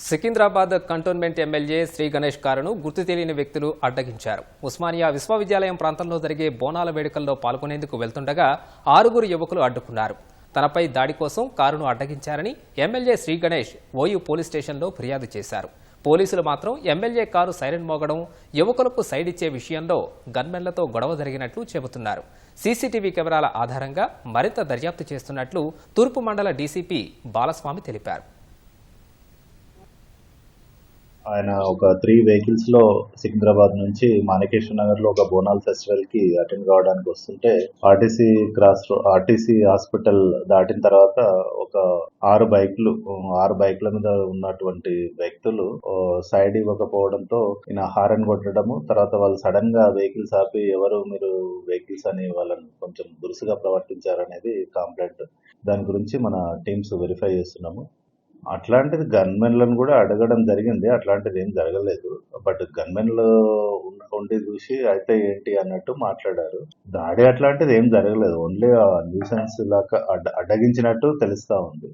Secunderabad cantonment MLA Shri Ganesh కారును గుర్తు తెలియని వ్యక్తులు అడ్డగించారు. ఉస్మానియా విశ్వవిద్యాలయం ప్రాంతంలో జరిగే బోనాల వేడుకల్లో పాల్గొనేందుకు వెళ్తుండగా 6 యువకులు అడ్డుకున్నారు. తనపై దాడి కోసం కారును అడ్డగించారని MLA Shri Ganesh OU police స్టేషన్లో ఫిర్యాదు చేశారు. పోలీసులు మాత్రం ఎమ్మెల్యే కారు సైరన్ మోగడం, యువకులకు సైడ్ ఇచ్చే విషయంలో గన్మెన్లతో గొడవ జరిగినట్లు చెబుతున్నారు. సీసీటీవీ కెమెరాల ఆధారంగా మరింత దర్యాప్తు చేస్తున్నట్లు తూర్పు మండల డీసీపీ బాలస్వామి తెలిపారు. ఆయన ఒక 3 వెహికల్స్ లో సికింద్రాబాద్ నుంచి మాణికేశ్వర నగర్ లో ఒక బోనాల్ ఫెస్టివల్ కి అటెండ్ కావడానికి వస్తుంటే ఆర్టీసీ హాస్పిటల్ దాటిన తర్వాత ఒక 6 బైక్ల మీద ఉన్నటువంటి వ్యక్తులు సైడ్ ఇవ్వకపోవడంతో ఈయన హారన్ కొట్టడము, తర్వాత వాళ్ళు సడన్ గా వెహికల్స్ ఆపి ఎవరు మీరు వెహికల్స్ అని వాళ్ళని కొంచెం దురుసుగా ప్రవర్తించారనేది కంప్లైంట్. దాని గురించి మన టీమ్స్ వెరిఫై చేస్తున్నాము. అట్లాంటిది గన్మెన్లను కూడా అడగడం జరిగింది. అట్లాంటిది ఏం జరగలేదు. బట్ గన్మెన్లు ఉండి చూసి అయితే ఏంటి అన్నట్టు మాట్లాడారు. దాడి అట్లాంటిది ఏం జరగలేదు. ఓన్లీ న్యూసెన్స్ లాగా అడ్డగించినట్టు తెలుస్తా ఉంది.